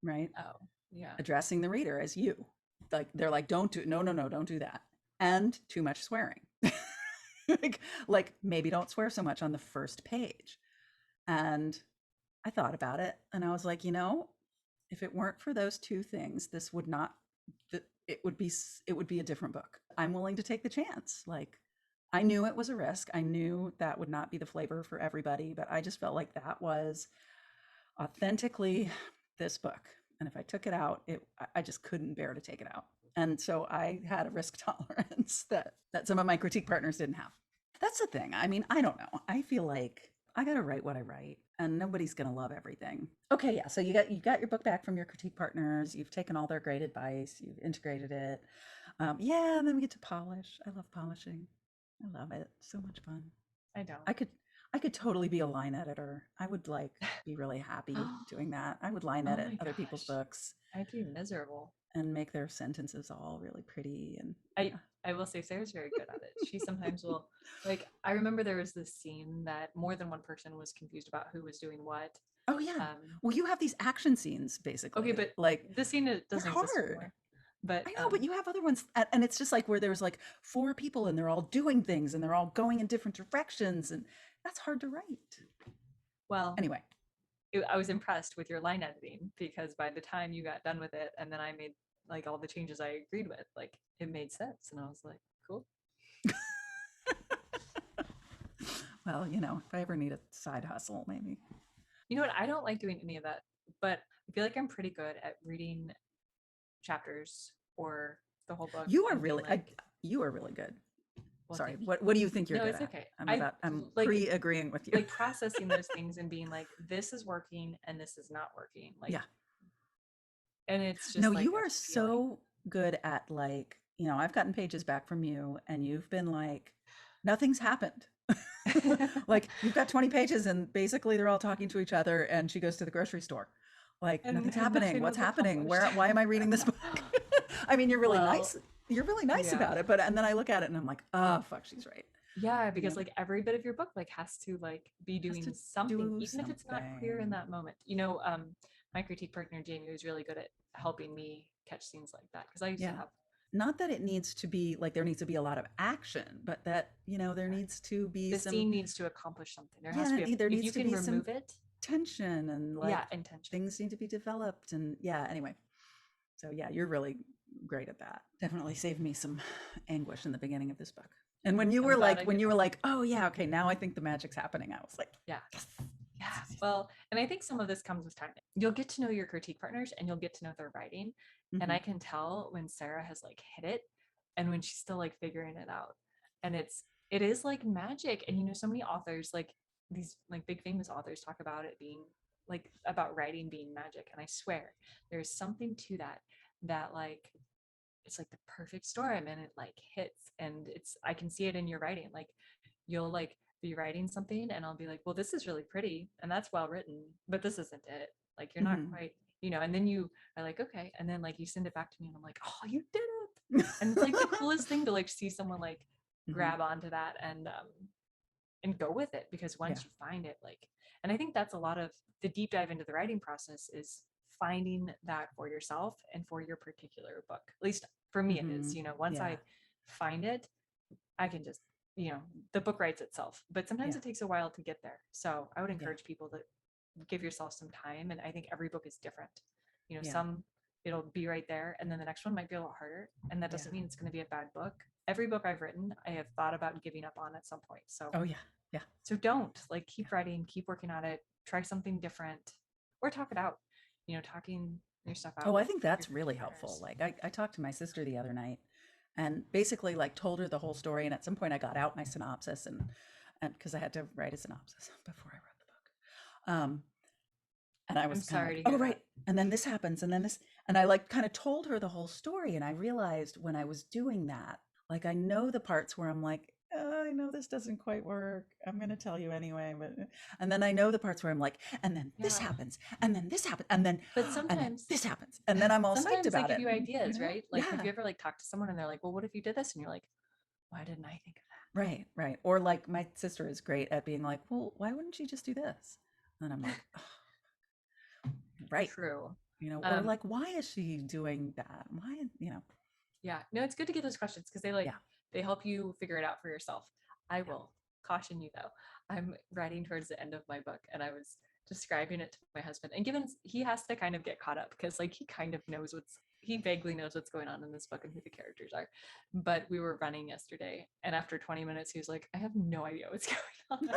right? Oh, yeah. Addressing the reader as you. Like, they're like, don't do, no, no, no, don't do that. And too much swearing. like maybe don't swear so much on the first page. And I thought about it and I was like, if it weren't for those two things, this would not it would be a different book. I'm willing to take the chance. Like I knew it was a risk. I knew that would not be the flavor for everybody, but I just felt like that was authentically this book. And if I took it out, I just couldn't bear to take it out. And so I had a risk tolerance that some of my critique partners didn't have. That's the thing. I mean, I don't know. I feel like I got to write what I write and nobody's going to love everything. Okay, yeah. So you got your book back from your critique partners. You've taken all their great advice. You've integrated it. Yeah, and then we get to polish. I love polishing. I love it. So much fun. I don't. I could I could totally be a line editor. I would like be really happy doing that. I would line Oh edit my other people's gosh. books I'd be miserable. and make their sentences all really pretty and I yeah. I will say Sarah's very good at it. She sometimes will like I remember there was this scene that more than one person was confused about who was doing what. Oh yeah. Um Well, you have these action scenes okay, basically. but Like this scene they're doesn't exist hard. anymore. But I know, but you have other ones and it's just like where there's like four people and they're all doing things and they're all going in different directions and that's hard to write. well, Anyway, I was impressed with your line editing because by the time you got done with it and then I made like all the changes I agreed with, like it made sense and I was like, cool. well, if I ever need a side hustle, maybe. You know what? I don't like doing any of that, but I feel like I'm pretty good at reading chapters or the whole book You are and being really like, you are really good. well, Sorry. thank you. What do you think you're No, good it's at? okay. I'm Like pre-agreeing with you. like processing those things and being like, this is working and this is not working. Like, Yeah. and it's No, just like you a are feeling. so good at like, I've gotten pages back from you and you've been like, nothing's happened. like you've got 20 pages and basically they're all talking to each other and she goes to the grocery store. Like nothing's and happening. nothing What's was happening? accomplished. Why am I reading this book? I mean, you're really Well, nice. You're really nice yeah. about it, but and then I look at it and I'm like, oh fuck, she's right. Yeah, You because know, like every bit of your book like has to like be has doing to something, do even if it's not clear in something. that moment. My critique partner Jamie was really good at helping me catch scenes like that because I used to Yeah. have not that it needs to be like there needs to be a lot of action, but that, there Yeah. needs to be The some, scene needs to accomplish something. There has to yeah, be there if needs you to can be some remove it, tension and yeah, like intention. things need to be developed. And yeah, anyway. So yeah, you're really great at that. Definitely saved me some anguish in the beginning of this book. And I'm glad I when could you were help. like, oh yeah, okay, now I think the magic's happening, I was like, Yeah. yes, Yeah. yes, yes, Well, and I think some of this comes with time. You'll get to know your critique partners and you'll get to know their writing. yes. And Hmm. I can tell when Sarah has like hit it and when she's still like figuring it out. And it is like magic. And so many authors, like these like big famous authors talk about it being like about writing being magic. And I swear there's something to that, that like it's like the perfect storm and it like hits, and I can see it in your writing. Like you'll like be writing something and I'll be like, well, this is really pretty and that's well written, but this isn't it. Like you're not Hmm. quite, and then you are like, okay. And then like you send it back to me and I'm like, oh, you did it. And it's like the coolest thing to like see someone like Hmm. grab onto that and go with it, because Yeah, once you find it, like, and I think that's a lot of the deep dive into the writing process is finding that for yourself and for your particular book. At least for me it hmm, is, once yeah, I find it, I can just, the book writes itself, but sometimes yeah, it takes a while to get there. So I would yeah, encourage people to give yourself some time. And I think every book is different. yeah, Some it'll be right there, and then the next one might be a lot harder. And that yeah. doesn't mean it's going to be a bad book. Every book I've written, I have thought about giving up on at some point. So Oh yeah, yeah, don't like yeah. keep writing, keep working on it, try something different, or talk it out. Talking your stuff Oh, out I with think your that's really critique helpful. partners. Like I talked to my sister the other night and basically like told her the whole story. And at some point I got out my synopsis and because I had to write a synopsis before I wrote the book. And I I'm was kind of sorry like, to oh, hear right. that. And then this happens. And then this, and I like kind of told her the whole story. And I realized when I was doing that, like, I know the parts where I'm like, I know this doesn't quite work. I'm going to tell you anyway. But, and then I know the parts where I'm like, and then this Yeah, happens. And then this happens. And then, but and then sometimes this happens. And then I'm all psyched sometimes they about give it. you ideas, right? Like, have Yeah. you ever like talked to someone and they're like, well, what if you did this? And you're like, why didn't I think of Right. Right. Or like my sister is great at being like, well, why wouldn't she just do this? And I'm like, oh, that? right. True. Or um like, why is she doing that? Why? yeah, no, it's good to get those questions because they like Yeah. they help you figure it out for yourself. I Yeah. will caution you though, I'm writing towards the end of my book and I was describing it to my husband, and given he has to kind of get caught up because like he vaguely knows what's going on in this book and who the characters are. But we were running yesterday and after 20 minutes he was like, I have no idea what's going on.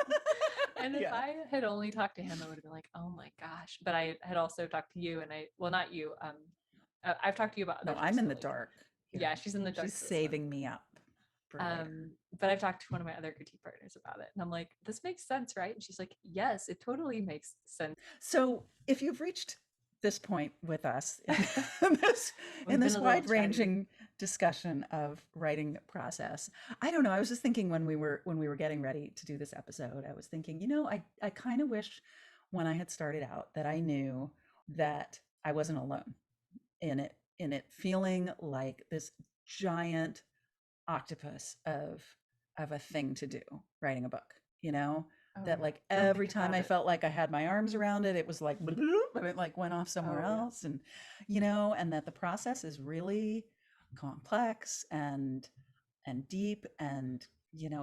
And if Yeah. I had only talked to him, I would have been like, oh my gosh. But I had also talked to you, and well, not you. I've talked to you about No, other I'm times in for the like, dark here. yeah, she's in the dark She's for this one. saving me up for later. But I've talked to one of my other critique partners about it, and I'm like, this makes sense, right? And she's like, yes, it totally makes sense. So, if you've reached this point with us in this We've been a little chatty. wide-ranging discussion of writing process, I don't know. I was just thinking when we were getting ready to do this episode, I was thinking, I kind of wish when I had started out that I knew that I wasn't alone in it feeling like this giant octopus of a thing to do, writing a book, Oh that yeah, like don't every think time about I it. felt like I had my arms around it, it was like bloop, and it like went off somewhere Oh yeah. else. And and that the process is really complex and deep, and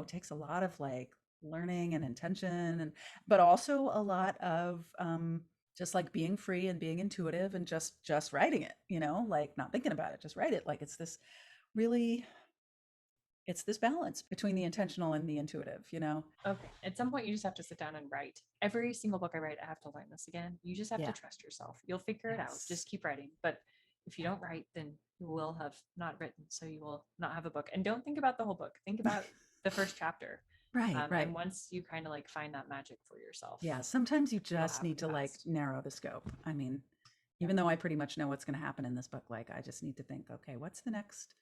takes a lot of like learning and intention, and but also a lot of just like being free and being intuitive and just writing it, like not thinking about it, just write it. Like really it's this balance between the intentional and the intuitive, Okay. At some point, you just have to sit down and write. Every single book I write, I have to learn this again. You just have to Yeah. trust yourself. You'll figure it out. Yes. Just keep writing. But if you Yeah. don't write, then you will have not written. So you will not have a book. And don't think about the whole book. Think about the first chapter. Right, And right. once you kind of like find that magic for yourself, Yeah, sometimes you it'll just need happen to like fast. narrow the scope. I mean, Yeah. even though I pretty much know what's going to happen in this book, like I just need to think, okay, what's the next?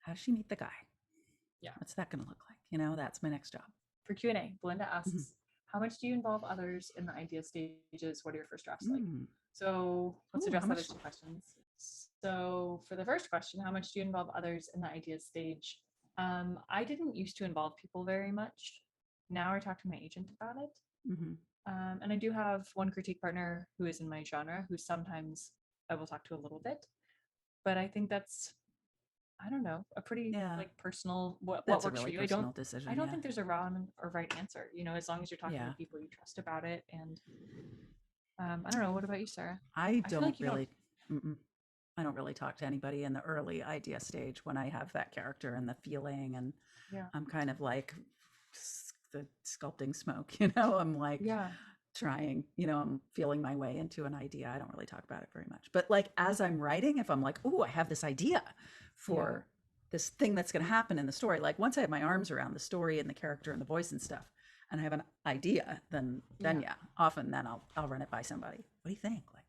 How does she meet the guy? Yeah. What's that going to look like? That's my next job. For Q&A, Belinda Mhm. asks, how much do you involve others in the idea stages? What are your first drafts like? Mm. So let's Ooh, address how that as much? two questions. So for the first question, how much do you involve others in the idea stage? I didn't used to involve people very much. Now I talk to my agent about it. Hmm. And I do have one critique partner who is in my genre who sometimes I will talk to a little bit. But I think that's I don't know, a pretty Yeah, like personal what that's a works for really you. personal I decision. don't Yeah. think there's a wrong or right answer, you know, as long as you're talking to Yeah. people you trust about it. And I don't know, what about you, Sarah? I I feel don't like you don't. really, mm-mm, I don't really talk to anybody in the early idea stage when I have that character and the feeling, and Yeah. I'm kind of like the sculpting smoke, you know, I'm like Yeah. trying, you know, I'm feeling my way into an idea. I don't really talk about it very much. But like as I'm writing, if I'm like, oh, I have this idea Yeah. for this thing that's going to happen in the story, like once I have my arms around the story and the character and the voice and stuff, and I have an idea, then Yeah. yeah, often then I'll run it by somebody. What do you think? Like,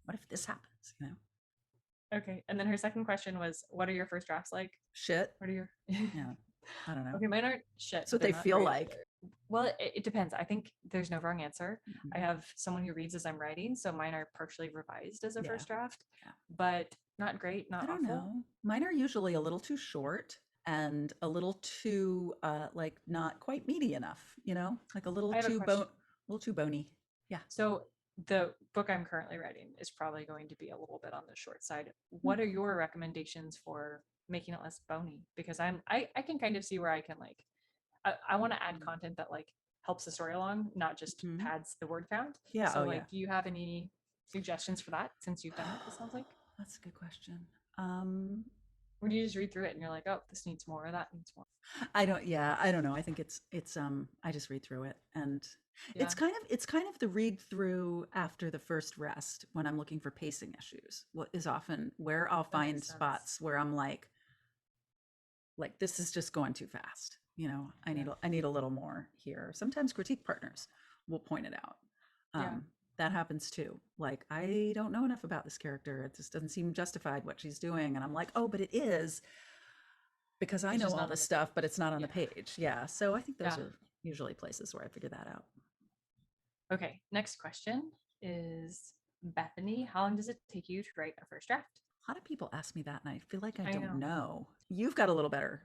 what if this happens? You know, Okay. And then her second question was, what are your first drafts like? shit. What are your Yeah, I don't know. Okay, mine aren't shit, That's but what they're they not feel great like. either. Well, it depends. I think there's no wrong answer. Mhm. I have someone who reads as I'm writing, so mine are partially revised as a Yeah, first draft, yeah. but not great, I not don't awful. know. Mine are usually a little too short and a little too like not quite meaty enough, you know? Like I have a question. a little too bony. Yeah. So the book I'm currently writing is probably going to be a little bit on the short side. Hmm. What are your recommendations for making it less bony? Because I can kind of see where I can like I want to add content that like helps the story along, not just Hmm. pads the word count. Yeah, So oh yeah. like, do you have any suggestions for that since you've done it? It sounds like. That's a good question. Um Or do you just read through it and you're like, oh, this needs more, or that needs more? I don't know. I think it's I just read through it, and Yeah, it's kind of the read through after the first rest when I'm looking for pacing issues. What is often where I'll that makes find sense. spots where I'm like this is just going too fast. You know, Yeah, I need a little more here. Sometimes critique partners will point it out. yeah. That happens too. Like I don't know enough about this character. It just doesn't seem justified what she's doing, and I'm like, oh, but it is because I It's know just all not on this the stuff, but it's page. not on the Yeah, page. Yeah. So I think those yeah. are usually places where I figure that out. Okay, next question is Bethany. How long does it take you to write a first draft? A lot of people ask me that, and I feel like I I don't know. know. You've got a little better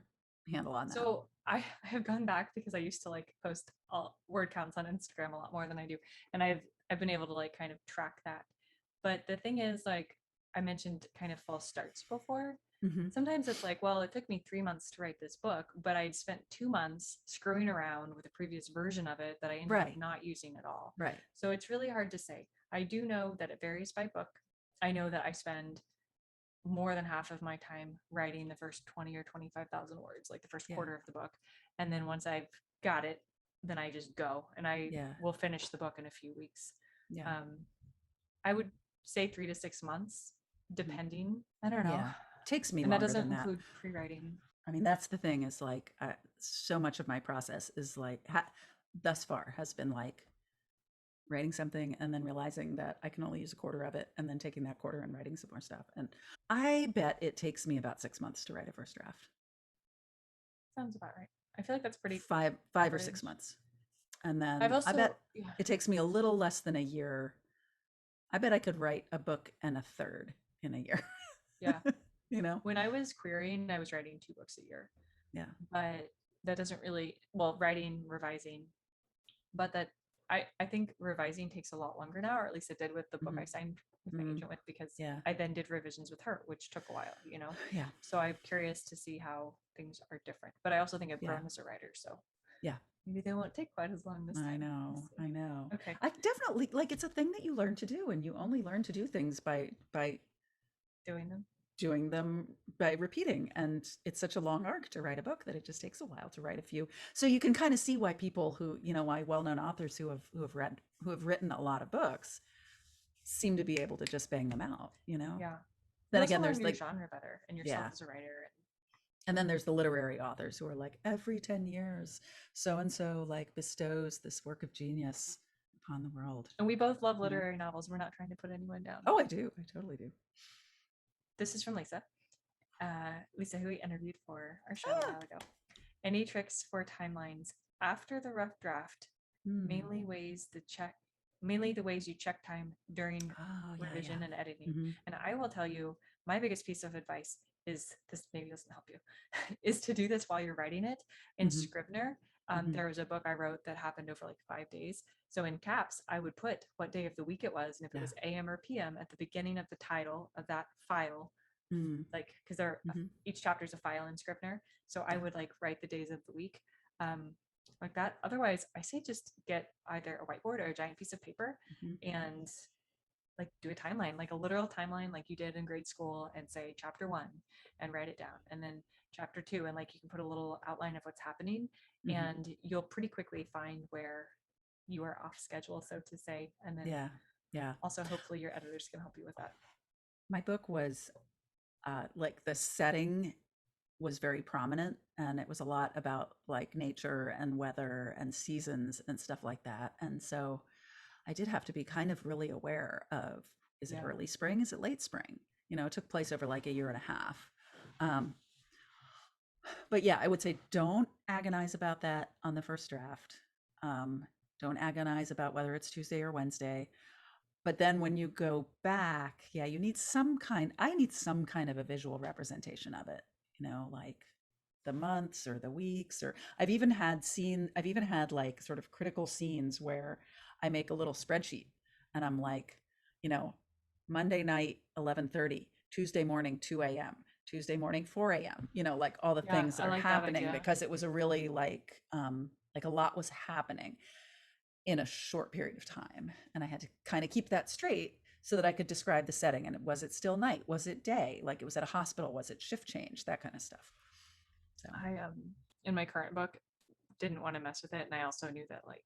handle on that. So I have gone back because I used to like post all word counts on Instagram a lot more than I do, and I've been able to like kind of track that. But the thing is, like I mentioned, kind of false starts before. Hmm. Sometimes it's like, well, it took me 3 months to write this book, but I'd spent 2 months screwing around with a previous version of it that I ended up Right. not using at all. Right. So it's really hard to say. I do know that it varies by book. I know that I spend more than half of my time writing the first 20 or 25,000 words, like the first Yeah. quarter of the book. And then once I've got it, then I just go and I Yeah. will finish the book in a few weeks. Yeah. Um, I would say 3 to 6 months, Mhm. depending. I don't know. Yeah. Takes me And that longer doesn't than that. include pre writing. I mean, that's the thing is like so much of my process is like thus far has been like writing something and then realizing that I can only use a quarter of it and then taking that quarter and writing some more stuff. And I bet it takes me about 6 months to write a first draft. Sounds about right. I feel like that's pretty Five or six average. months. And I've then I also, bet yeah, it takes me a little less than a year. I bet I could write a book and a third in a year. yeah. You know? When I was querying, I was writing 2 books a year, Yeah. but that doesn't really, well, writing, revising, but that I think revising takes a lot longer now, or at least it did with the book Hmm. I signed with my Hmm. agent with, because Yeah. I then did revisions with her, which took a while, you know. Yeah. So I'm curious to see how things are different. But I also think I've Yeah. grown as a writer, so Yeah. maybe they won't take quite as long this I time. We'll know. see. I know. Okay, I definitely like it's a thing that you learn to do and you only learn to do things by doing them. doing them by repeating, and it's such a long arc to write a book that it just takes a while to write a few. So you can kind of see why people who, you know, why well-known authors who have written a lot of books seem to be able to just bang them out, you know. Yeah. You Then also again learn there's your like genre better and yourself yeah. as a writer. And then there's the literary authors who are like every 10 years so and so like bestows this work of genius upon the world, And we both love you know. literary novels. We're not trying to put anyone down. Oh, I do. I totally do. This is from Lisa. Lisa, who we interviewed for our show a Ah. while ago. Any tricks for timelines after the rough draft? Hmm. Mainly ways the check, mainly the ways you check time during Oh, yeah, revision yeah. and editing. Hmm. And I will tell you, my biggest piece of advice is this. Maybe doesn't help you, is to do this while you're writing it in Hmm. Scrivener. Hmm. There was a book I wrote that happened over like 5 days. So in caps, I would put what day of the week it was, and if it Yeah. was AM or PM at the beginning of the title of that file, Mm, like because they're mhm, each chapter is a file in Scrivener. So I yeah, would like write the days of the week, um, like that. Otherwise, I say just get either a whiteboard or a giant piece of paper mhm, and like do a timeline, like a literal timeline, like you did in grade school, and say chapter one and write it down, and then chapter two, and like you can put a little outline of what's happening, mhm. and you'll pretty quickly find where you are off schedule, so to say. And then Yeah, yeah. also, hopefully, your editors can help you with that. My book was like the setting was very prominent, and it was a lot about like nature and weather and seasons and stuff like that. And so I did have to be kind of really aware of, is it Yeah. early spring? Is it late spring? It took place over like a year and a half. Um, but yeah, I would say don't agonize about that on the first draft. Um, don't agonize about whether it's Tuesday or Wednesday. But then when you go back, yeah, you need I need some kind of a visual representation of it, like the months or the weeks, or I've even had like sort of critical scenes where I make a little spreadsheet and I'm like, you know, Monday night, 11:30, Tuesday morning, 2 a.m., Tuesday morning, 4 a.m., like all the Yeah, things that I are like that happening idea. because it was a really like a lot was happening in a short period of time. And I had to kind of keep that straight so that I could describe the setting. And was it still night? Was it day? Like it was at a hospital? Was it shift change? That kind of stuff. So, I in my current book didn't want to mess with it, and I also knew that like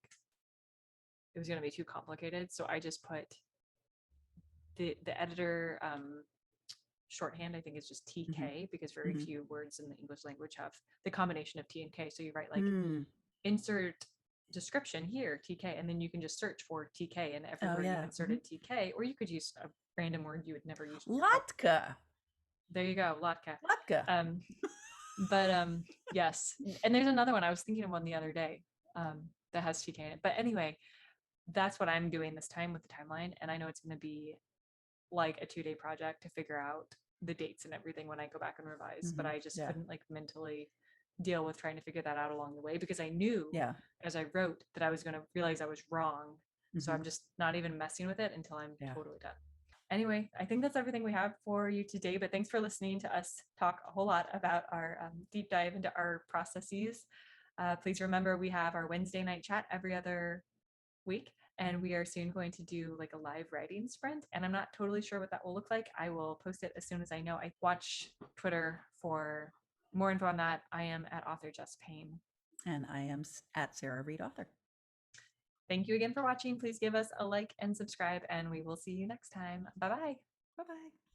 it was going to be too complicated, so I just put the editor shorthand, I think, is just mm-hmm, TK, because very mm-hmm. few words in the English language have the combination of T and K. So you write like Mm. insert description here, TK, and then you can just search for TK, and Oh, everywhere you've yeah. Mm-hmm. inserted TK, or you could use a random word you would never use in your book. Latka. There you go, Latka. Latka. Um, but yes, and there's another one. I was thinking of one the other day that has TK in it. But anyway, that's what I'm doing this time with the timeline, and I know it's going to be like a 2-day project to figure out the dates and everything when I go back and revise. But Mm-hmm. I just Yeah. couldn't like mentally deal with trying to figure that out along the way, because I knew Yeah. as I wrote that I was going to realize I was wrong. So Mm-hmm. I'm just not even messing with it until I'm Yeah. totally done. Anyway, I think that's everything we have for you today. But thanks for listening to us talk a whole lot about our deep dive into our processes. Please remember we have our Wednesday night chat every other week, and we are soon going to do like a live writing sprint, and I'm not totally sure what that will look like. I will post it as soon as I know. I watch Twitter for more info on that. I am at author Jess Payne. And I am at Sarah Reed Author. Thank you again for watching. Please give us a like and subscribe, and we will see you next time. Bye bye. Bye bye.